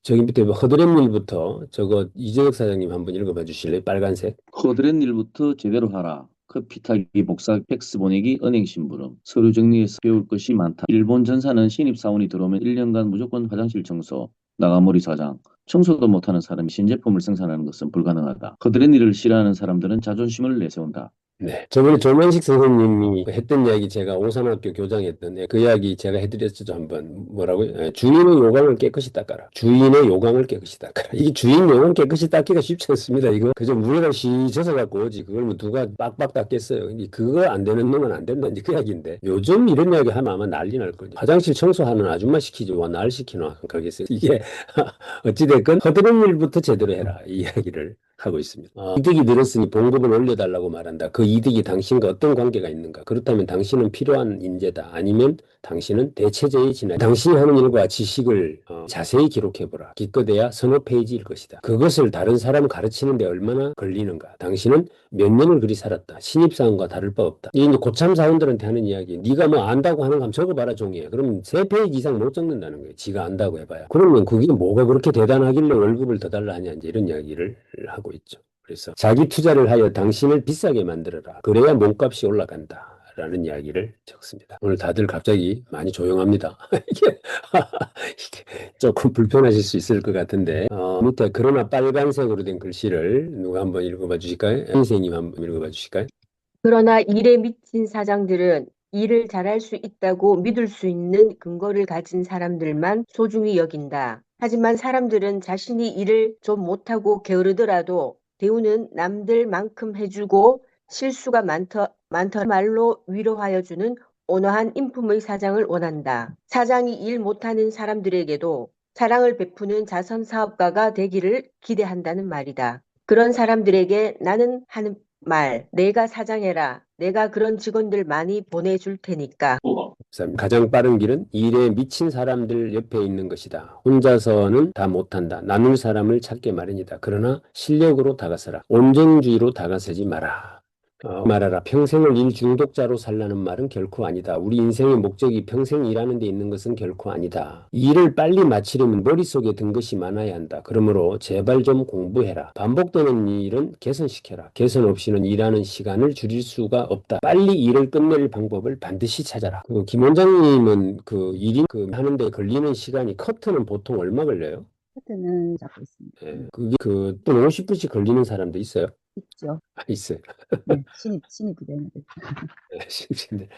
저기 밑에 뭐 허드렛 일부터 저거 이재혁 사장님 한번 읽어봐 주실래요? 빨간색. 허드렛 일부터 제대로 하라. 커피 타기, 복사, 팩스 보내기, 은행 심부름. 서류 정리해서 배울 것이 많다. 일본 전사는 신입사원이 들어오면 1년간 무조건 화장실 청소, 나가머리 사장. 청소도 못하는 사람이 신제품을 생산하는 것은 불가능하다. 허드렛 일을 싫어하는 사람들은 자존심을 내세운다. 네. 저번에 조만식 선생님이 했던 이야기 제가 오산학교 교장했던 그 이야기 제가 해드렸죠. 한번 뭐라고요? 주인의 요강을 깨끗이 닦아라. 주인의 요강을 깨끗이 닦아라. 이 주인 요강 깨끗이 닦기가 쉽지 않습니다. 이거 그저 물에다 씻어서 갖고 오지. 그걸 뭐 누가 빡빡 닦겠어요. 그거 안 되는 놈은 안 된다. 이제 그 이야기인데 요즘 이런 이야기 하면 아마 난리 날 거예요. 화장실 청소하는 아줌마 시키지 와날 시키나 그러겠어요. 이게 어찌됐건 허드렛 일부터 제대로 해라. 이 이야기를 하고 있습니다. 이득이 늘었으니 봉급을 올려달라고 말한다. 그 이득이 당신과 어떤 관계가 있는가? 그렇다면 당신은 필요한 인재다. 아니면 당신은 대체제에 지나 당신이 하는 일과 지식을 자세히 기록해보라. 기껏해야 서너 페이지일 것이다. 그것을 다른 사람 가르치는데 얼마나 걸리는가? 당신은 몇 년을 그리 살았다. 신입사원과 다를 바 없다. 이게 이제 고참 사원들한테 하는 이야기. 네가 뭐 안다고 하는 거 한번 적어봐라 종이에. 그러면 세 페이지 이상 못 적는다는 거예요. 지가 안다고 해봐야. 그러면 그게 뭐가 그렇게 대단하길래 월급을 더 달라 하냐 이제 이런 이야기를 하고 있죠. 그래서 자기 투자를 하여 당신을 비싸게 만들어라. 그래야 몸값이 올라간다. 라는 이야기를 적습니다. 오늘 다들 갑자기 많이 조용합니다. 이게 조금 불편하실 수 있을 것 같은데 밑에 그러나 빨간색으로 된 글씨를 누가 한번 읽어봐 주실까요? 선생님 한번 읽어봐 주실까요? 그러나 일에 미친 사장들은 일을 잘할 수 있다고 믿을 수 있는 근거를 가진 사람들만 소중히 여긴다. 하지만 사람들은 자신이 일을 좀 못하고 게으르더라도 대우는 남들만큼 해주고 실수가 많더 말로 위로하여 주는 온화한 인품의 사장을 원한다. 사장이 일 못하는 사람들에게도 사랑을 베푸는 자선 사업가가 되기를 기대한다는 말이다. 그런 사람들에게 나는 하는 말, 내가 사장해라. 내가 그런 직원들 많이 보내줄 테니까. 가장 빠른 길은 일에 미친 사람들 옆에 있는 것이다. 혼자서는 다 못한다. 나눌 사람을 찾게 마련이다. 그러나 실력으로 다가서라. 온정주의로 다가서지 마라. 말하라. 평생을 일 중독자로 살라는 말은 결코 아니다. 우리 인생의 목적이 평생 일하는 데 있는 것은 결코 아니다. 일을 빨리 마치려면 머릿속에 든 것이 많아야 한다. 그러므로 제발 좀 공부해라. 반복되는 일은 개선시켜라. 개선 없이는 일하는 시간을 줄일 수가 없다. 빨리 일을 끝낼 방법을 반드시 찾아라. 김 원장님은 하는데 걸리는 시간이 커트는 보통 얼마 걸려요? 하여튼은 잡고 있습니다. 그게 또 50분씩 걸리는 사람도 있어요? 있죠. 있어요. 네, 신입 부대원들. 신입생들.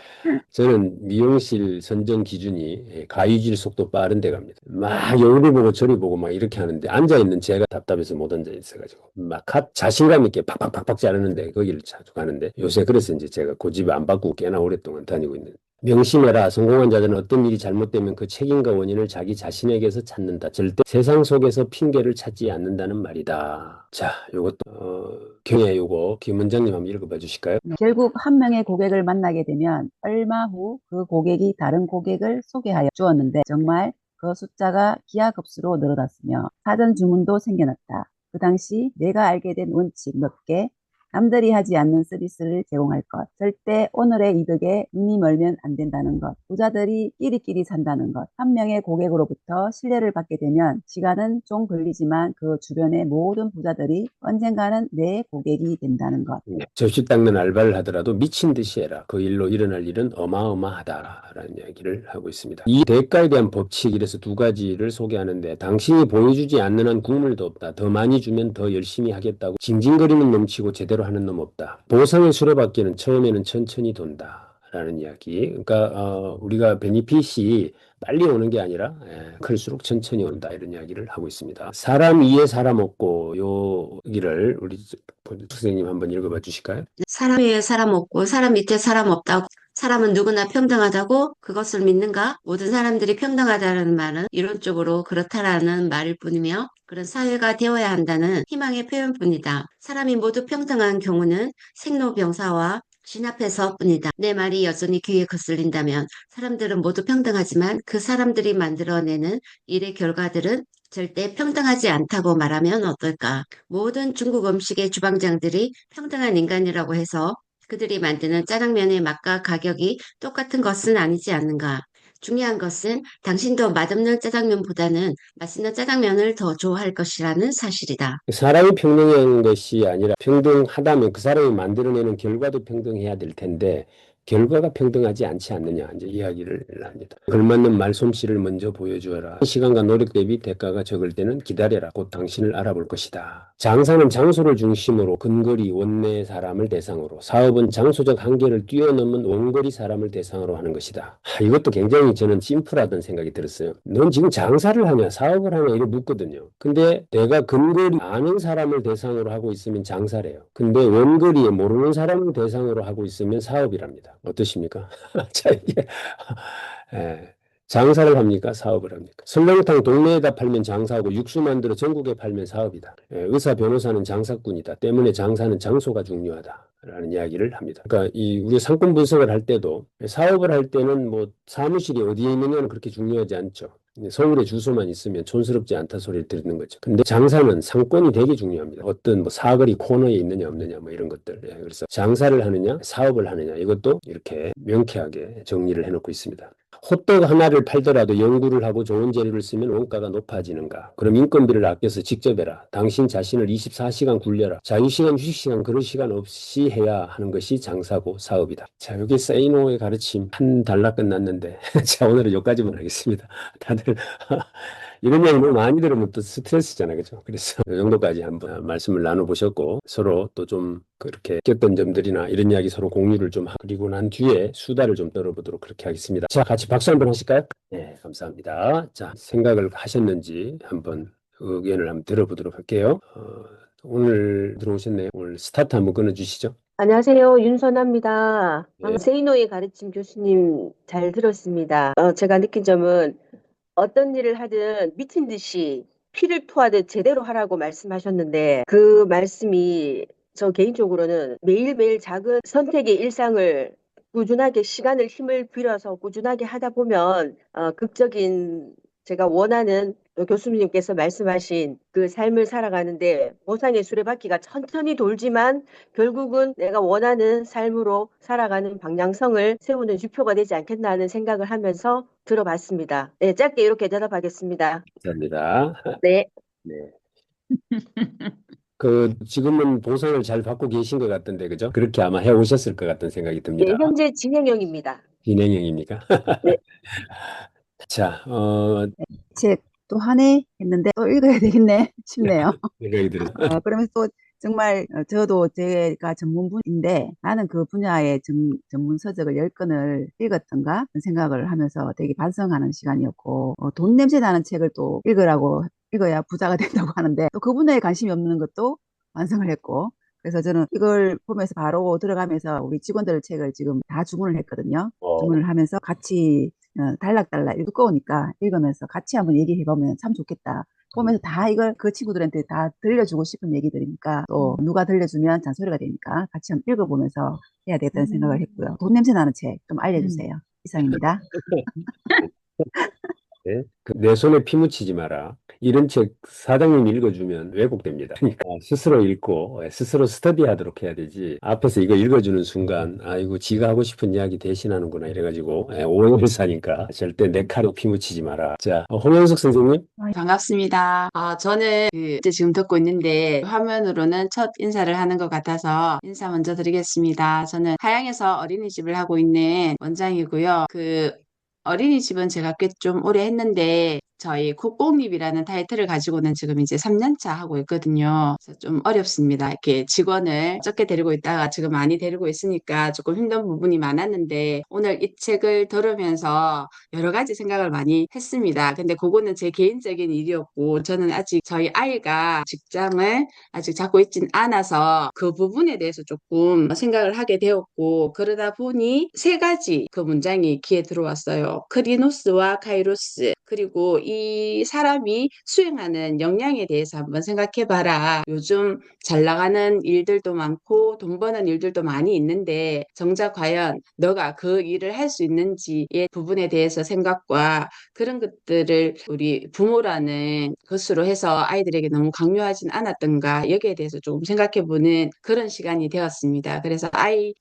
저는 미용실 선정 기준이 가위질 속도 빠른 데 갑니다. 막 여기 보고 저리 보고 막 이렇게 하는데 앉아있는 제가 답답해서 못 앉아 있어가지고 막 자신감 있게 팍팍팍팍 자르는데 거기를 자주 가는데 요새 그래서 이제 제가 고집 안 바꾸고 꽤나 오랫동안 다니고 있는. 명심해라. 성공한 자들은 어떤 일이 잘못되면 그 책임과 원인을 자기 자신에게서 찾는다. 절대 세상 속에서 핑계를 찾지 않는다는 말이다. 자, 요것도 경혜 요거 김 원장님 한번 읽어봐 주실까요? 결국 한 명의 고객을 만나게 되면 얼마 후 그 고객이 다른 고객을 소개하여 주었는데 정말 그 숫자가 기하급수로 늘어났으며 사전 주문도 생겨났다. 그 당시 내가 알게 된 원칙 몇 개, 남들이 하지 않는 서비스를 제공할 것, 절대 오늘의 이득에 눈이 멀면 안 된다는 것, 부자들이 끼리끼리 산다는 것, 한 명의 고객으로부터 신뢰를 받게 되면 시간은 좀 걸리지만 그 주변의 모든 부자들이 언젠가는 내 고객이 된다는 것. 접시 닦는 알바를 하더라도 미친 듯이 해라. 그 일로 일어날 일은 어마어마하다라는 이야기를 하고 있습니다. 이 대가에 대한 법칙, 이래서 두 가지를 소개하는데 당신이 보여주지 않는 한 국물도 없다. 더 많이 주면 더 열심히 하겠다고 징징거리는 놈 치고 제대로 하는 놈 없다. 보상의 수레바퀴는 처음에는 천천히 돈다. 라는 이야기. 그러니까 우리가 베니핏이 빨리 오는 게 아니라 클수록 천천히 온다 이런 이야기를 하고 있습니다. 사람 위에 사람 없고 여기를 우리 선생님 한번 읽어봐 주실까요? 사람 위에 사람 없고 사람 밑에 사람 없다고 사람은 누구나 평등하다고 그것을 믿는가? 모든 사람들이 평등하다는 말은 이론적으로 그렇다라는 말일 뿐이며 그런 사회가 되어야 한다는 희망의 표현뿐이다. 사람이 모두 평등한 경우는 생로병사와 진압해서 뿐이다. 내 말이 여전히 귀에 거슬린다면 사람들은 모두 평등하지만 그 사람들이 만들어내는 일의 결과들은 절대 평등하지 않다고 말하면 어떨까? 모든 중국 음식의 주방장들이 평등한 인간이라고 해서 그들이 만드는 짜장면의 맛과 가격이 똑같은 것은 아니지 않는가? 중요한 것은 당신도 맛없는 짜장면보다는 맛있는 짜장면을 더 좋아할 것이라는 사실이다. 사람이 평등한 것이 아니라 평등하다면 그 사람이 만들어내는 결과도 평등해야 될 텐데 결과가 평등하지 않지 않느냐 이제 이야기를 합니다. 걸맞는 말솜씨를 먼저 보여주어라. 시간과 노력 대비 대가가 적을 때는 기다려라. 곧 당신을 알아볼 것이다. 장사는 장소를 중심으로 근거리 원내 사람을 대상으로, 사업은 장소적 한계를 뛰어넘은 원거리 사람을 대상으로 하는 것이다. 이것도 굉장히 저는 심플하다는 생각이 들었어요. 넌 지금 장사를 하냐 사업을 하냐 이렇게 묻거든요. 근데 내가 근거리 아는 사람을 대상으로 하고 있으면 장사래요. 근데 원거리에 모르는 사람을 대상으로 하고 있으면 사업이랍니다. 어떠십니까? 자, 이게 예. 장사를 합니까? 사업을 합니까? 설렁탕 동네에다 팔면 장사하고 육수 만들어 전국에 팔면 사업이다. 의사, 변호사는 장사꾼이다. 때문에 장사는 장소가 중요하다. 라는 이야기를 합니다. 그러니까 우리 상권 분석을 할 때도 사업을 할 때는 뭐 사무실이 어디에 있느냐는 그렇게 중요하지 않죠. 서울에 주소만 있으면 촌스럽지 않다 소리를 듣는 거죠. 근데 장사는 상권이 되게 중요합니다. 어떤 뭐 사거리 코너에 있느냐 없느냐 뭐 이런 것들. 그래서 장사를 하느냐 사업을 하느냐 이것도 이렇게 명쾌하게 정리를 해놓고 있습니다. 호떡 하나를 팔더라도 연구를 하고 좋은 재료를 쓰면 원가가 높아지는가? 그럼 인건비를 아껴서 직접 해라. 당신 자신을 24시간 굴려라. 자유시간, 휴식시간, 그런 시간 없이 해야 하는 것이 장사고 사업이다. 자, 여기 세이노의 가르침 한 단락 끝났는데 자, 오늘은 여기까지만 하겠습니다. 다들 이런 이야기 너무 많이 들으면 또 스트레스잖아요. 그죠? 그래서 이 정도까지 한번 말씀을 나눠보셨고 서로 또 좀 그렇게 겪던 점들이나 이런 이야기 서로 공유를 좀 하고 그리고 난 뒤에 수다를 좀 떨어보도록 그렇게 하겠습니다. 자, 같이 박수 한번 하실까요? 네, 감사합니다. 자, 생각을 하셨는지 한번 의견을 한번 들어보도록 할게요. 오늘 들어오셨네요. 오늘 스타트 한번 끊어주시죠. 안녕하세요. 윤선아입니다. 네. 세이노의 가르침 교수님 잘 들었습니다. 제가 느낀 점은 어떤 일을 하든 미친 듯이 피를 토하듯 제대로 하라고 말씀하셨는데 그 말씀이 저 개인적으로는 매일매일 작은 선택의 일상을 꾸준하게 시간을 힘을 들여서 꾸준하게 하다 보면 극적인 제가 원하는 또 교수님께서 말씀하신 그 삶을 살아가는데 보상의 수레바퀴가 천천히 돌지만 결국은 내가 원하는 삶으로 살아가는 방향성을 세우는 지표가 되지 않겠나 하는 생각을 하면서 들어봤습니다. 네, 짧게 이렇게 대답하겠습니다. 감사합니다. 네. 네. 지금은 보상을 잘 받고 계신 것 같던데, 그죠? 그렇게 아마 해오셨을 것 같은 생각이 듭니다. 네, 현재 진행형입니다. 진행형입니까? 네. 자, 책 또 하네 했는데 또 읽어야 되겠네 싶네요. 생각이 들어서. 그러면서 또 정말 저도 제가 전문분인데 나는 그 분야의 전문 서적을 10권을 읽었던가 그런 생각을 하면서 되게 반성하는 시간이었고 돈 냄새 나는 책을 또 읽어야 부자가 된다고 하는데 또 그 분야에 관심이 없는 것도 반성을 했고 그래서 저는 이걸 보면서 바로 들어가면서 우리 직원들 책을 지금 다 주문을 했거든요. 주문을 하면서 같이 달락달락 두꺼우니까 읽으면서 같이 한번 얘기해보면 참 좋겠다. 보면서 다 이걸 그 친구들한테 다 들려주고 싶은 얘기들이니까 또 누가 들려주면 잔소리가 되니까 같이 한번 읽어보면서 해야 되겠다는 생각을 했고요. 돈 냄새 나는 책 좀 알려주세요. 이상입니다. 네. 내 손에 피 묻히지 마라. 이런 책 사장님이 읽어주면 왜곡됩니다. 그러니까 스스로 읽고 스스로 스터디하도록 해야 되지. 앞에서 이거 읽어주는 순간 아이고 지가 하고 싶은 이야기 대신하는구나 이래가지고 오해를 사니까 절대 내 칼에 피 묻히지 마라. 자, 홍영숙 선생님. 반갑습니다. 저는 이제 지금 듣고 있는데 화면으로는 첫 인사를 하는 것 같아서 인사 먼저 드리겠습니다. 저는 하양에서 어린이집을 하고 있는 원장이고요. 어린이집은 제가 꽤 좀 오래 했는데 저희 국공립이라는 타이틀을 가지고는 지금 이제 3년차 하고 있거든요. 그래서 좀 어렵습니다. 이렇게 직원을 적게 데리고 있다가 지금 많이 데리고 있으니까 조금 힘든 부분이 많았는데 오늘 이 책을 들으면서 여러 가지 생각을 많이 했습니다. 근데 그거는 제 개인적인 일이었고 저는 아직 저희 아이가 직장을 아직 잡고 있진 않아서 그 부분에 대해서 조금 생각을 하게 되었고 그러다 보니 세 가지 그 문장이 귀에 들어왔어요. 크리노스와 카이로스 그리고 이 사람이 수행하는 역량에 대해서 한번 생각해 봐라. 요즘 잘 나가는 일들도 많고 돈 버는 일들도 많이 있는데 정작 과연 너가 그 일을 할 수 있는지의 부분에 대해서 생각과 그런 것들을 우리 부모라는 것으로 해서 아이들에게 너무 강요하진 않았던가 여기에 대해서 조금 생각해 보는 그런 시간이 되었습니다. 그래서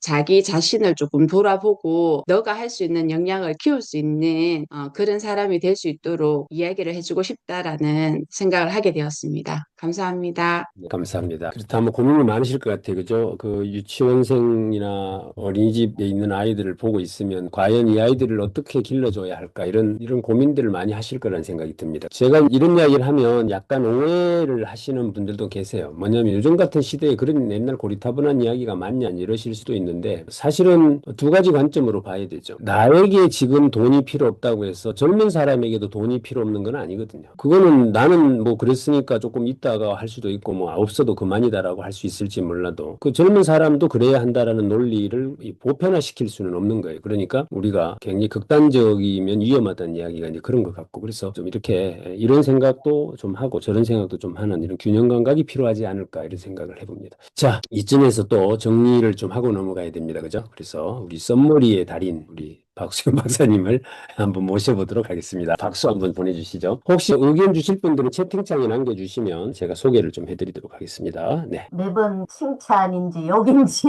자기 자신을 조금 돌아보고 너가 할 수 있는 역량을 키울 수 있는 그런 사람이 될 수 있도록 이야기를 해주고 싶다라는 생각을 하게 되었습니다. 감사합니다. 네, 감사합니다. 그렇다면 고민이 많으실 것 같아요. 그죠? 그 유치원생이나 어린이집에 있는 아이들을 보고 있으면 과연 이 아이들을 어떻게 길러줘야 할까? 이런 고민들을 많이 하실 거라는 생각이 듭니다. 제가 이런 이야기를 하면 약간 오해를 하시는 분들도 계세요. 뭐냐면 요즘 같은 시대에 그런 옛날 고리타분한 이야기가 맞냐 이러실 수도 있는데 사실은 두 가지 관점으로 봐야 되죠. 나에게 지금 돈이 필요 없다고 해서 젊은 사람에게도 돈이 필요 없는 건 아니거든요. 그거는 나는 뭐 그랬으니까 조금 있다가 할 수도 있고 뭐 없어도 그만이다라고 할 수 있을지 몰라도 그 젊은 사람도 그래야 한다라는 논리를 보편화시킬 수는 없는 거예요. 그러니까 우리가 굉장히 극단적이면 위험하다는 이야기가 이제 그런 것 같고 그래서 좀 이렇게 이런 생각도 좀 하고 저런 생각도 좀 하는 이런 균형 감각이 필요하지 않을까 이런 생각을 해봅니다. 자, 이쯤에서 또 정리를 좀 하고 넘어가야 됩니다. 그죠? 그래서 우리 썸머리의 달인 우리 박수현 박사님을 한번 모셔보도록 하겠습니다. 박수 한번 보내주시죠. 혹시 의견 주실 분들은 채팅창에 남겨주시면 제가 소개를 좀 해드리도록 하겠습니다. 네. 매번 칭찬인지 욕인지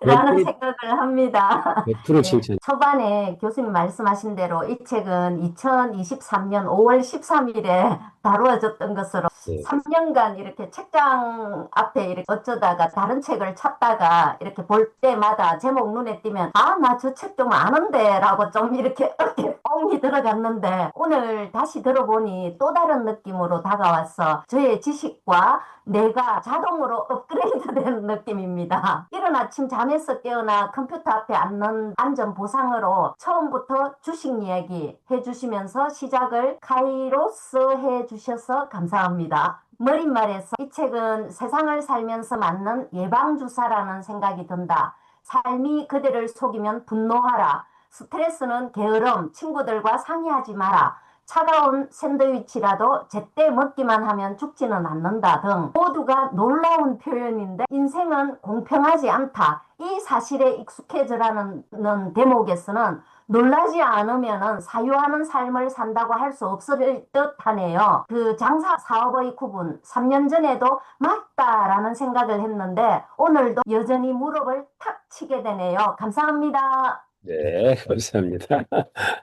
라는 100% 생각을 합니다. 100% 예, 칭찬. 초반에 교수님 말씀하신 대로 이 책은 2023년 5월 13일에 다루어졌던 것으로 네. 3년간 이렇게 책장 앞에 이렇게 어쩌다가 다른 책을 찾다가 이렇게 볼 때마다 제목 눈에 띄면 아, 나 저 책 좀 아는데 라고 좀 이렇게 뻥이 들어갔는데 오늘 다시 들어보니 또 다른 느낌으로 다가와서 저의 지식과 내가 자동으로 업그레이드되는 느낌입니다. 이른 아침 잠에서 깨어나 컴퓨터 앞에 앉는 안전 보상으로 처음부터 주식 이야기 해주시면서 시작을 카이로스 해주셔서 감사합니다. 머릿말에서 이 책은 세상을 살면서 맞는 예방주사라는 생각이 든다. 삶이 그대를 속이면 분노하라. 스트레스는 게으름, 친구들과 상의하지 마라. 차가운 샌드위치라도 제때 먹기만 하면 죽지는 않는다 등 모두가 놀라운 표현인데 인생은 공평하지 않다. 이 사실에 익숙해져라는 대목에서는 놀라지 않으면 사유하는 삶을 산다고 할 수 없을 듯 하네요. 그 장사 사업의 구분 3년 전에도 맞다라는 생각을 했는데 오늘도 여전히 무릎을 탁 치게 되네요. 감사합니다. 네, 감사합니다.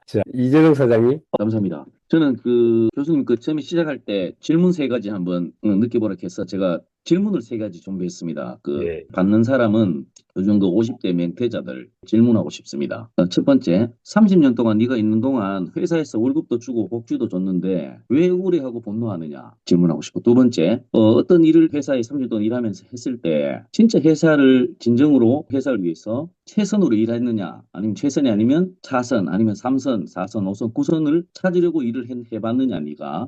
자, 이재동 사장님. 감사합니다. 저는 그 교수님 그 처음에 시작할 때 질문 세 가지 한번 느껴보라 해서 제가 질문을 세 가지 준비했습니다. 그 예. 받는 사람은 요즘 그 50대 멘토자들 질문하고 싶습니다. 첫 번째, 30년 동안 네가 있는 동안 회사에서 월급도 주고 복지도 줬는데 왜 우울해하고 분노하느냐 질문하고 싶고, 두 번째, 어떤 일을 회사에 30년 동안 일하면서 했을 때 진짜 회사를 진정으로 회사를 위해서 최선으로 일했느냐, 아니면 최선이 아니면 차선, 아니면 3선, 4선, 5선, 9선을 찾으려고 일을 해봤느냐 네가.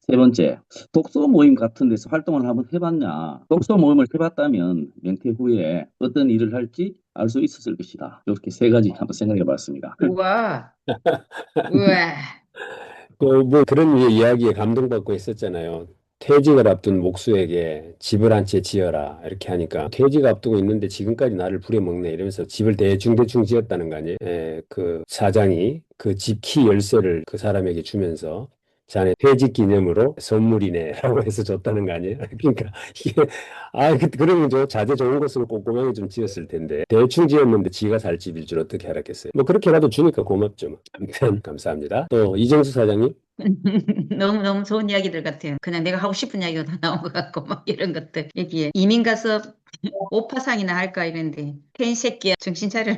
세 번째, 독서 모임 같은 데서 활동을 한번 해봤냐. 독서 모임을 해봤다면 명퇴 후에 어떤 일을 할지 알 수 있었을 것이다. 이렇게 세 가지 한번 생각해 봤습니다. 우와, 우와. 뭐 그런 이야기에 감동받고 했었잖아요. 퇴직을 앞둔 목수에게 집을 한 채 지어라 이렇게 하니까 퇴직 앞두고 있는데 지금까지 나를 부려먹네 이러면서 집을 대충 지었다는 거 아니에요. 예, 그 사장이 그 집 키 열쇠를 그 사람에게 주면서 자네 퇴직 기념으로 선물이네라고 해서 줬다는 거 아니에요. 그러니까 이게 그러면 저 자재 좋은 곳으로 꼼꼼하게 좀 지었을 텐데 대충 지었는데 지가 살 집일 줄 어떻게 알았겠어요. 뭐 그렇게라도 주니까 고맙죠. 뭐. 아무튼 감사합니다. 또 이정수 사장님. 너무 좋은 이야기들 같아요. 그냥 내가 하고 싶은 이야기가 다 나온 것 같고 막 이런 것들 얘기에 이민 가서 오파상이나 할까 이랬는데 팬 새끼야 정신 차려.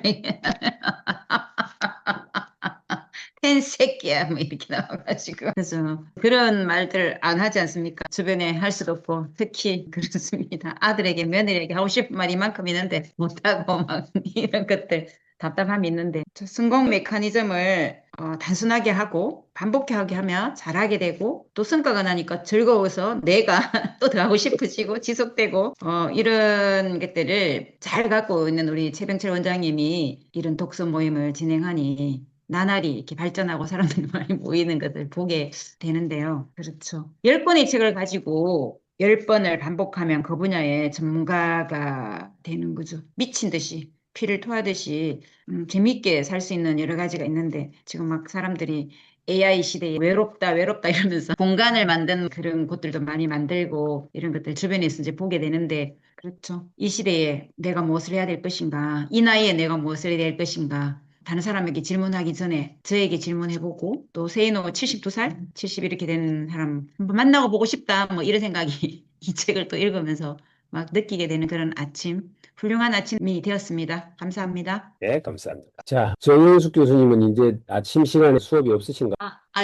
팬 새끼야 뭐 이렇게 나와가지고 그래서 그런 말들 안 하지 않습니까? 주변에 할 수도 없고 특히 그렇습니다. 아들에게 며느리에게 하고 싶은 말이 이만큼 있는데 못하고 막 이런 것들 답답함이 있는데 성공 메커니즘을 단순하게 하고 반복하게 하면 잘하게 되고 또 성과가 나니까 즐거워서 내가 또 더 하고 싶어지고 지속되고 이런 것들을 잘 갖고 있는 우리 최병철 원장님이 이런 독서 모임을 진행하니 나날이 이렇게 발전하고 사람들이 많이 모이는 것을 보게 되는데요. 그렇죠. 10권의 책을 가지고 10번을 반복하면 그 분야의 전문가가 되는 거죠. 미친 듯이 피를 토하듯이 재밌게 살 수 있는 여러 가지가 있는데 지금 막 사람들이 AI 시대에 외롭다 외롭다 이러면서 공간을 만드는 그런 곳들도 많이 만들고 이런 것들 주변에서 이제 보게 되는데 그렇죠. 이 시대에 내가 무엇을 해야 될 것인가, 이 나이에 내가 무엇을 해야 될 것인가, 다른 사람에게 질문하기 전에 저에게 질문해보고 또 세이노 72살, 70 이렇게 된 사람 한번 만나고 보고 싶다 뭐 이런 생각이 이 책을 또 읽으면서 막 느끼게 되는 그런 아침, 훌륭한 아침이 되었습니다. 감사합니다. 네, 감사합니다. 자, 정영숙 교수님은 이제 아침 시간에 수업이 없으신가?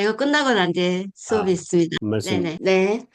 이거 끝나고 난 뒤에 수업이 아, 있습니다. 한 말씀. 네네. 네.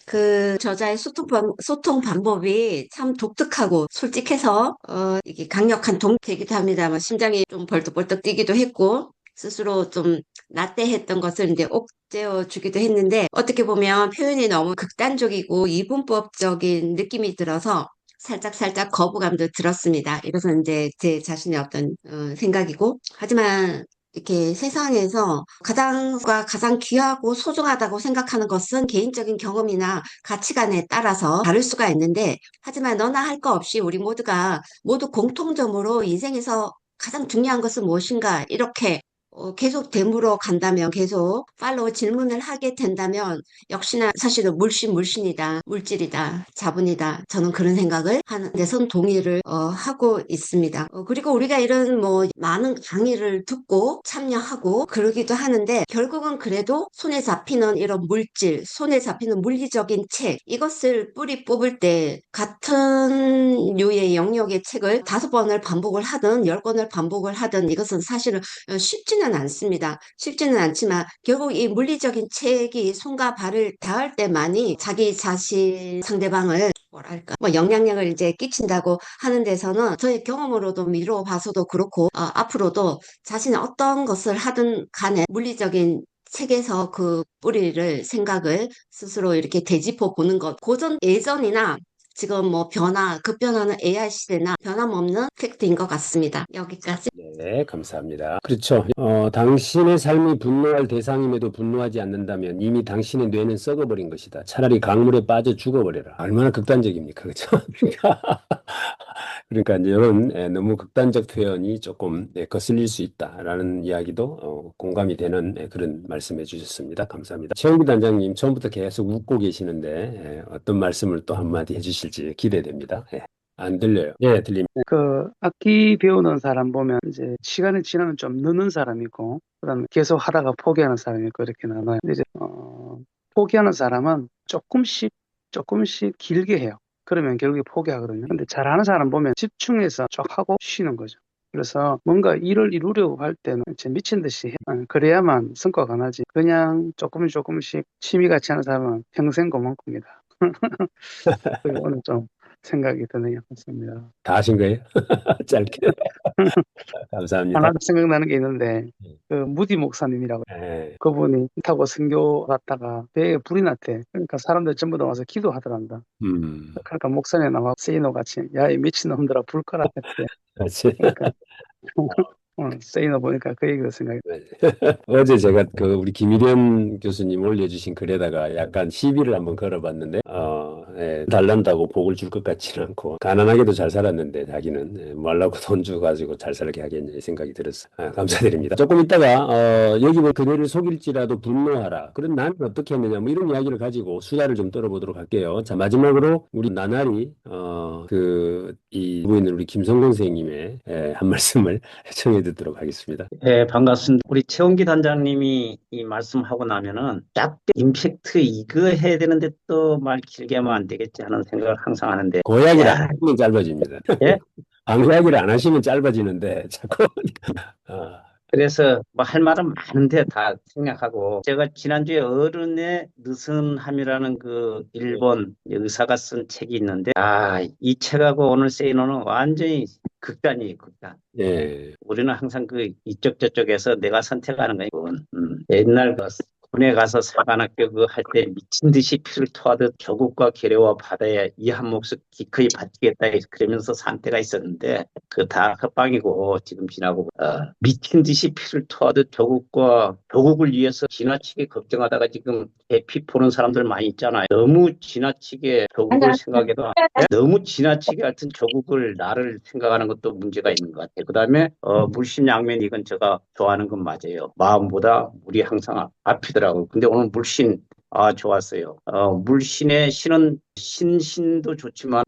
그 저자의 소통 방법이 참 독특하고 솔직해서, 이게 강력한 동기이기도 합니다만 심장이 좀 벌떡벌떡 뛰기도 했고, 스스로 좀 나태했던 것을 이제 옥죄어 주기도 했는데, 어떻게 보면 표현이 너무 극단적이고 이분법적인 느낌이 들어서 살짝 거부감도 들었습니다. 이것은 이제 제 자신의 어떤 생각이고, 하지만 이렇게 세상에서 가장 귀하고 소중하다고 생각하는 것은 개인적인 경험이나 가치관에 따라서 다를 수가 있는데, 하지만 너나 할 거 없이 우리 모두가 모두 공통점으로 인생에서 가장 중요한 것은 무엇인가 이렇게 계속 되물어 간다면, 계속 팔로우 질문을 하게 된다면 역시나 사실은 물신이다, 물질이다, 자본이다. 저는 그런 생각을 하는 데선 동의를 하고 있습니다. 그리고 우리가 이런 뭐 많은 강의를 듣고 참여하고 그러기도 하는데, 결국은 그래도 손에 잡히는 이런 물질, 손에 잡히는 물리적인 책, 이것을 뿌리 뽑을 때 같은 류의 영역의 책을 5번을 반복을 하든 10권을 반복을 하든 이것은 사실은 쉽지는 않습니다. 쉽지는 않지만 결국 이 물리적인 책이 손과 발을 닿을 때만이 자기 자신, 상대방을 뭐랄까 뭐 영향력을 이제 끼친다고 하는 데서는 저의 경험으로도 미루어 봐서도 그렇고, 앞으로도 자신이 어떤 것을 하든 간에 물리적인 책에서 그 뿌리를, 생각을 스스로 이렇게 되짚어 보는 것, 예전이나 지금 뭐 급변하는 AI 시대나 변함없는 팩트인 것 같습니다. 여기까지. 네, 감사합니다. 그렇죠. 당신의 삶이 분노할 대상임에도 분노하지 않는다면 이미 당신의 뇌는 썩어버린 것이다. 차라리 강물에 빠져 죽어버려라. 얼마나 극단적입니까? 그렇죠? 그러니까 이제 이런 너무 극단적 표현이 조금 거슬릴 수 있다라는 이야기도 공감이 되는 그런 말씀해 주셨습니다. 감사합니다. 최영기 단장님 처음부터 계속 웃고 계시는데 어떤 말씀을 또 한마디 해주실지 기대됩니다. 안 들려요. 예, 들립니다. 그 악기 배우는 사람 보면 이제 시간이 지나면 좀 느는 사람이 있고, 그다음에 계속 하다가 포기하는 사람이 있고 이렇게 나눠요. 근데 이제 포기하는 사람은 조금씩 길게 해요. 그러면 결국에 포기하거든요. 근데 잘하는 사람 보면 집중해서 쭉 하고 쉬는 거죠. 그래서 뭔가 일을 이루려고 할 때는 진짜 미친 듯이 해. 그래야만 성과가 나지. 그냥 조금씩 취미같이 하는 사람은 평생 고만고입니다. 그게 오늘 좀 생각이 드네요. 맞습니다. 다 하신 거예요? 짧게. 감사합니다. 하나 생각나는 게 있는데, 네. 그 무디 목사님이라고, 네. 그분이 타고 선교 갔다가 배에 불이 났대. 그러니까 사람들 전부 다 와서 기도하더란다. 그러니까 목사님 나와 세이노 같이, 야, 이 미친놈들아, 불 꺼라 했대. 그렇지. 그러니까 세이노 보니까 그 얘기가 생각이 어제 제가 우리 김일현 교수님 올려주신 글에다가 약간 시비를 한번 걸어봤는데, 달란다고 복을 줄 것 같지는 않고, 가난하게도 잘 살았는데, 자기는 뭐 하려고 돈 주가지고 잘 살게 하겠냐, 이 생각이 들었어요. 감사드립니다. 조금 있다가, 여기 뭐 그대를 속일지라도 분노하라. 그럼 나는 어떻게 했느냐, 뭐 이런 이야기를 가지고 수다를 좀 떨어보도록 할게요. 자, 마지막으로 우리 나날이, 이 부인은 우리 김성곤 선생님의 한 말씀을 청해 듣도록 하겠습니다. 네, 반갑습니다. 우리 최원기 단장님이 이 말씀하고 나면은 짧게 임팩트 이거 해야 되는데 또 말 길게 하면 안 되겠지 하는 생각을 항상 하는데, 고약을 야, 안 하시면 짧아집니다. 예? 방고약을 안 하시면 짧아지는데 자꾸 그래서 뭐 할 말은 많은데 다 생략하고, 제가 지난주에 어른의 느슨함이라는 그 일본 의사가 쓴 책이 있는데, 이 책하고 오늘 세이노는 완전히 극단이에요, 극단. 예. 우리는 항상 그 이쪽 저쪽에서 내가 선택하는 거예요. 옛날 그 군에 가서 사관학교 그 할 때 미친 듯이 피를 토하듯 조국과 계례와 바다에 이 한 몫을 기꺼이 바치겠다 그러면서 산 때가 있었는데 그 다 헛방이고 지금 지나고 미친 듯이 피를 토하듯 조국을 위해서 지나치게 걱정하다가 지금 피 보는 사람들 많이 있잖아요. 너무 지나치게 조국을 생각해도 너무 지나치게 하여튼 조국을 나를 생각하는 것도 문제가 있는 것 같아요. 그다음에 물신양면 이건 제가 좋아하는 건 맞아요. 마음보다 물이 항상 앞이더라고요. 근데 오늘 물신 좋았어요. 물신의 신은 신도 좋지만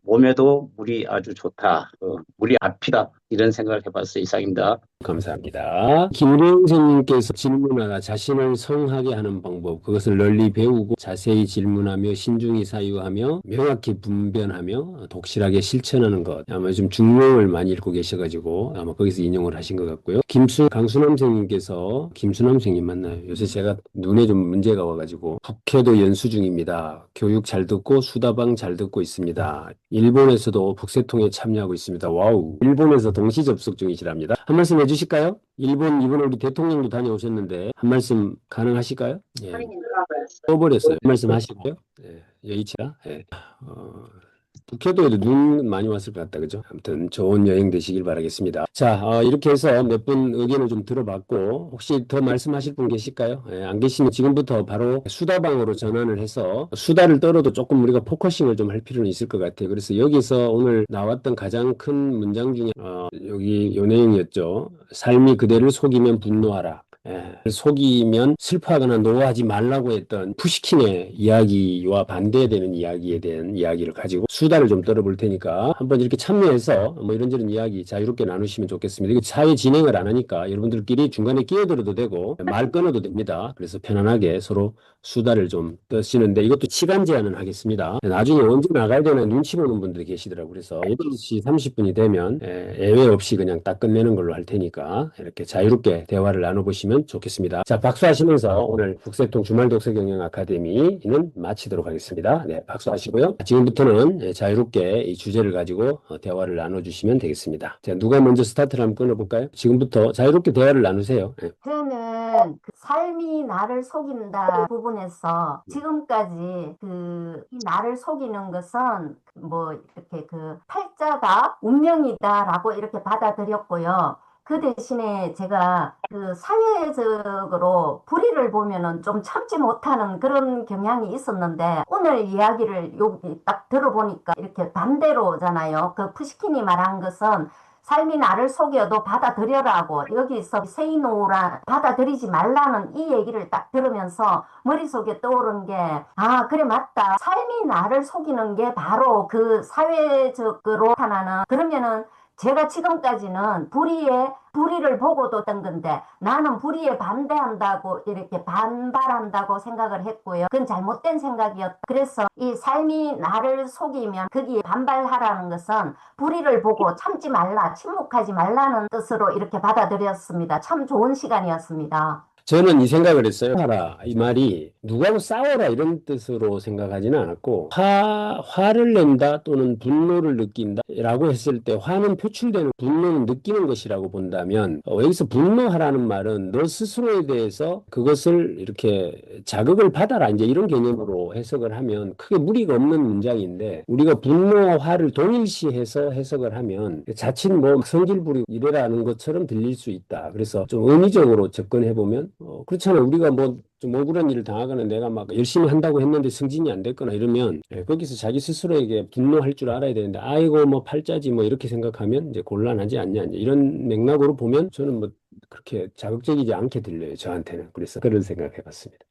몸에도 물이 아주 좋다. 물이 앞이다. 이런 생각을 해봤어요. 이상입니다. 감사합니다. 김우령 선생님께서 질문하다 자신을 성하게 하는 방법, 그것을 널리 배우고 자세히 질문하며 신중히 사유하며 명확히 분별하며 독실하게 실천하는 것. 아마 좀 중용을 많이 읽고 계셔가지고 아마 거기서 인용을 하신 것 같고요. 강순남 선생님께서 김순남 선생님 맞나요? 요새 제가 눈에 좀 문제가 와가지고 국회도 연수 중입니다. 교육 잘 듣고 수다방 잘 듣고 있습니다. 일본에서도 북새통에 참여하고 있습니다. 와우. 일본에서 동시 접속 중이시랍니다. 한 말씀 해주실까요? 이번에 우리 대통령도 다녀오셨는데 한 말씀 가능하실까요? 예. 떠버렸어요. 한 말씀 하시고요. 예. 여의치가. 예. 북해도에도 눈 많이 왔을 것 같다. 그죠? 아무튼 좋은 여행 되시길 바라겠습니다. 자, 이렇게 해서 몇 분 의견을 좀 들어봤고, 혹시 더 말씀하실 분 계실까요? 예, 안 계시면 지금부터 바로 수다방으로 전환을 해서 수다를 떨어도 조금 우리가 포커싱을 좀 할 필요는 있을 것 같아요. 그래서 여기서 오늘 나왔던 가장 큰 문장 중에, 여기 요 내용이었죠. 삶이 그대를 속이면 분노하라. 예, 속이면 슬퍼하거나 노하지 말라고 했던 푸시킨의 이야기와 반대되는 이야기에 대한 이야기를 가지고 수다를 좀 떨어볼 테니까 한번 이렇게 참여해서 뭐 이런저런 이야기 자유롭게 나누시면 좋겠습니다. 이거 사회 진행을 안 하니까 여러분들끼리 중간에 끼어들어도 되고 말 끊어도 됩니다. 그래서 편안하게 서로 수다를 좀 떠시는데 이것도 시간 제한은 하겠습니다. 나중에 언제 나가야 되나 눈치 보는 분들이 계시더라고요. 그래서 8시 30분이 되면 예외 없이 그냥 딱 끝내는 걸로 할 테니까 이렇게 자유롭게 대화를 나눠보시면 좋겠습니다. 자, 박수하시면서 오늘 북새통 주말 독서 경영 아카데미는 마치도록 하겠습니다. 네, 박수하시고요. 지금부터는 자유롭게 이 주제를 가지고 대화를 나눠주시면 되겠습니다. 자, 누가 먼저 스타트를 한번 끊어볼까요? 지금부터 자유롭게 대화를 나누세요. 네. 저는 그 삶이 나를 속인다 부분에서 지금까지 이 나를 속이는 것은 뭐 이렇게 팔자가 운명이다라고 이렇게 받아들였고요. 그 대신에 제가 사회적으로 불의를 보면은 좀 참지 못하는 그런 경향이 있었는데 오늘 이야기를 여기 딱 들어보니까 이렇게 반대로잖아요. 푸시킨이 말한 것은 삶이 나를 속여도 받아들여라고 여기서 say no라 받아들이지 말라는 이 얘기를 딱 들으면서 머릿속에 떠오른 게 그래 맞다. 삶이 나를 속이는 게 바로 사회적으로 하나는 그러면은 제가 지금까지는 불의를 보고도 던 건데 나는 불의에 반대한다고 이렇게 반발한다고 생각을 했고요. 그건 잘못된 생각이었다. 그래서 이 삶이 나를 속이면 거기에 반발하라는 것은 불의를 보고 참지 말라, 침묵하지 말라는 뜻으로 이렇게 받아들였습니다. 참 좋은 시간이었습니다. 저는 이 생각을 했어요. 화라 이 말이 누구하고 싸워라 이런 뜻으로 생각하지는 않았고 화를 낸다 또는 분노를 느낀다 라고 했을 때 화는 표출되는 분노는 느끼는 것이라고 본다면 여기서 분노하라는 말은 너 스스로에 대해서 그것을 이렇게 자극을 받아라 이제 이런 개념으로 해석을 하면 크게 무리가 없는 문장인데 우리가 분노와 화를 동일시해서 해석을 하면 자칫 뭐 성질 부리고 이래라는 것처럼 들릴 수 있다. 그래서 좀 의미적으로 접근해보면 그렇잖아요. 우리가 뭐 좀 억울한 일을 당하거나 내가 막 열심히 한다고 했는데 승진이 안 됐거나 이러면 거기서 자기 스스로에게 분노할 줄 알아야 되는데 아이고 뭐 팔자지 뭐 이렇게 생각하면 이제 곤란하지 않냐 이제 이런 맥락으로 보면 저는 뭐 그렇게 자극적이지 않게 들려요. 저한테는. 그래서 그런 생각을 해봤습니다.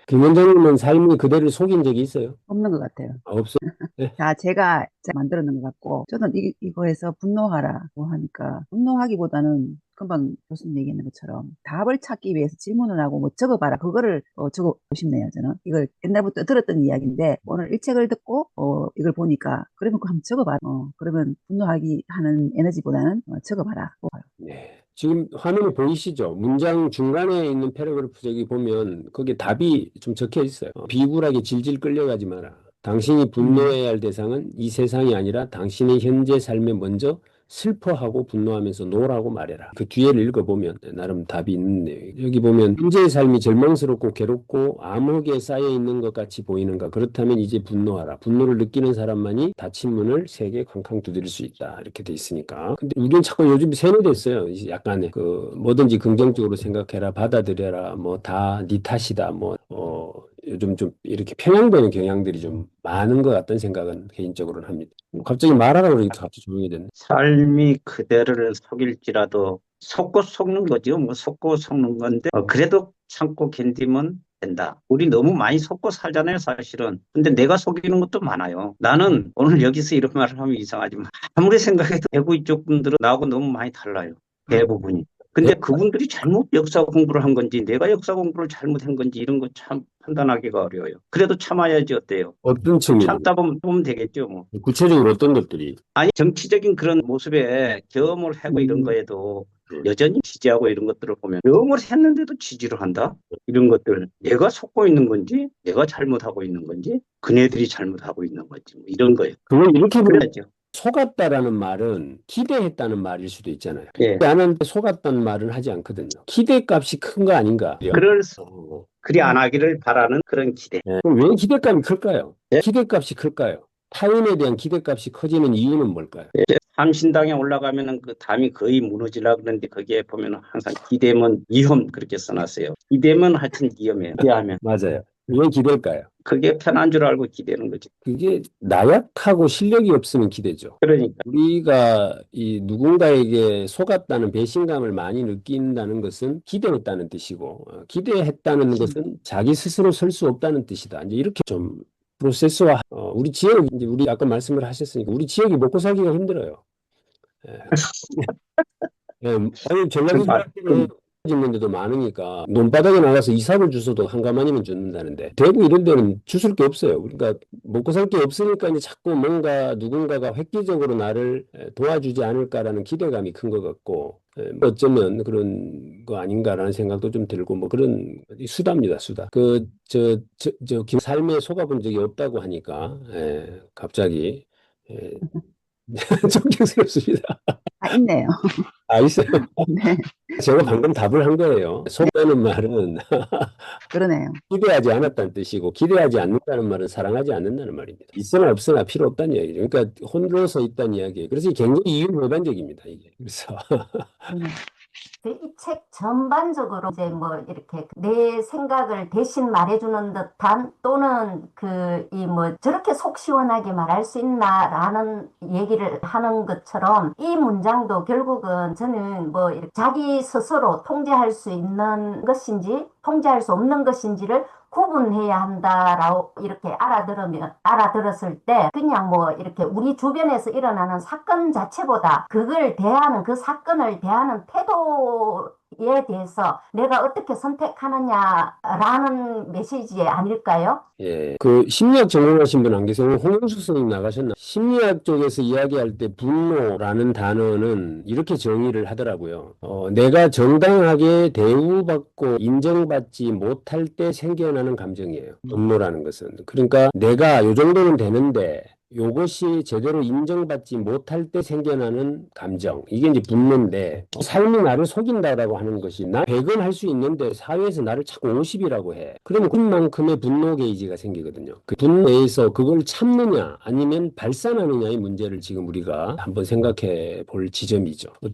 김 원장님은 삶이 그대를 속인 적이 있어요? 없는 것 같아요. 없어요? 네. 다 제가 만들어 놓은 것 같고 저는 이거에서 분노하라고 하니까 분노하기보다는 금방 교수님 얘기하는 것처럼 답을 찾기 위해서 질문을 하고 뭐 적어봐라 그거를 적어보고 싶네요. 저는 이걸 옛날부터 들었던 이야기인데 오늘 이 책을 듣고 이걸 보니까 그러면 그거 한번 적어봐라. 그러면 분노하기 하는 에너지보다는 적어봐라. 네. 지금 화면에 보이시죠? 문장 중간에 있는 패러그래프 저기 보면 거기에 답이 좀 적혀 있어요. 비굴하게 질질 끌려가지 마라. 당신이 분노해야 할 대상은 이 세상이 아니라 당신의 현재 삶에 먼저 슬퍼하고 분노하면서 노라고 말해라. 그 뒤에를 읽어보면 나름 답이 있는 내용이에요. 여기 보면 현재의 삶이 절망스럽고 괴롭고 암흑에 쌓여 있는 것 같이 보이는가? 그렇다면 이제 분노하라. 분노를 느끼는 사람만이 닫힌 문을 세게 쾅쾅 두드릴 수 있다. 이렇게 돼 있으니까. 근데 우리는 자꾸 요즘 세뇌됐어요. 이제 약간의 뭐든지 긍정적으로 생각해라, 받아들여라, 뭐 다 네 탓이다, 요즘 좀 이렇게 편향되는 경향들이 좀 많은 것 같다는 생각은 개인적으로는 합니다. 갑자기 말하라 그러니까 갑자기 조용히 됐네. 삶이 그대를 속일지라도 속고 속는 거죠. 뭐 속고 속는 건데 그래도 참고 견디면 된다. 우리 너무 많이 속고 살잖아요, 사실은. 근데 내가 속이는 것도 많아요. 나는 오늘 여기서 이런 말을 하면 이상하지만 아무리 생각해도 대구 이쪽 분들은 나하고 너무 많이 달라요. 대부분이. 근데 그분들이 잘못 역사 공부를 한 건지 내가 역사 공부를 잘못한 건지 이런 거 참 판단하기가 어려워요. 그래도 참아야지 어때요? 어떤 측면이 참다 보면 되겠죠, 뭐. 구체적으로 어떤 것들이 아니, 정치적인 그런 모습에 경험을 하고 이런 거에도 여전히 지지하고 이런 것들을 보면 경험을 했는데도 지지를 한다? 이런 것들 내가 속고 있는 건지 내가 잘못하고 있는 건지 그네들이 잘못하고 있는 건지 뭐 이런 거예요. 그걸 이렇게 보면 그래야죠. 속았다라는 말은 기대했다는 말일 수도 있잖아요. 예. 나는 속았다는 말은 하지 않거든요. 기대값이 큰 거 아닌가? 그리 안 하기를 바라는 그런 기대. 그럼 왜 기대감이 클까요? 예? 기대값이 클까요? 타인에 대한 기대값이 커지는 이유는 뭘까요? 삼신당에 올라가면은 그 담이 거의 무너지려고 그러는데 거기에 보면은 항상 기대면 위험 그렇게 써놨어요. 기대면 하여튼 위험해요. 기대하면. 맞아요. 왜 기댈까요? 그게 편한 줄 알고 기대는 거지. 그게 나약하고 실력이 없으면 기대죠. 그러니까. 우리가 이 누군가에게 속았다는 배신감을 많이 느낀다는 것은 기대했다는 뜻이고, 기대했다는 것은 자기 스스로 설 수 없다는 뜻이다. 이제 이렇게 좀 프로세스와 우리 지역 이제 우리 아까 말씀을 하셨으니까 우리 지역이 먹고 살기가 힘들어요. 예. 예, 아니 전라도 사람들은 있는 데도 많으니까 논바닥에 나가서 이삭을 주워도 한 가마니면 죽는다는데 대구 이런 데는 주술 게 없어요. 그러니까 먹고 살 게 없으니까 이제 자꾸 뭔가 누군가가 획기적으로 나를 도와주지 않을까라는 기대감이 큰 것 같고 어쩌면 그런 거 아닌가라는 생각도 좀 들고 뭐 그런 수다입니다, 수다. 삶에 속아본 적이 없다고 하니까 갑자기 존경스럽습니다. 있네요. 있어요. 네, 제가 방금 답을 한 거예요. 속다는 말은 그러네요. 기대하지 않았다는 뜻이고 기대하지 않는다는 말은 사랑하지 않는다는 말입니다. 있으나 없으나 필요 없다는 이야기죠. 그러니까 홀로서 있다는 이야기예요. 그래서 굉장히 이율배반적입니다, 이게. 그래서 이 책 전반적으로 이제 뭐 이렇게 내 생각을 대신 말해주는 듯한 또는 저렇게 속 시원하게 말할 수 있나라는 얘기를 하는 것처럼 이 문장도 결국은 저는 뭐 이렇게 자기 스스로 통제할 수 있는 것인지 통제할 수 없는 것인지를 구분해야 한다라고 이렇게 알아들었을 때 그냥 뭐 이렇게 우리 주변에서 일어나는 사건 자체보다 그 사건을 대하는 태도에 대해서 내가 어떻게 선택하느냐라는 메시지 아닐까요? 예, 그 심리학 전공하신 분 안 계세요? 홍영숙 선생님 나가셨나? 심리학 쪽에서 이야기할 때 분노라는 단어는 이렇게 정의를 하더라고요. 내가 정당하게 대우받고 인정받지 못할 때 생겨나는 감정이에요. 분노라는 것은. 그러니까 내가 요 정도는 되는데 요것이 제대로 인정받지 못할 때 생겨나는 감정. 이게 이제 분노인데 삶이 나를 속인다라고 하는 것이 나 100은 할 수 있는데 사회에서 나를 자꾸 50이라고 해. 그러면 그만큼의 분노 게이지가 생기거든요. 그 분노에서 그걸 참느냐 아니면 발산하느냐의 문제를 지금 우리가 한번 생각해 볼 지점이죠. 어때요?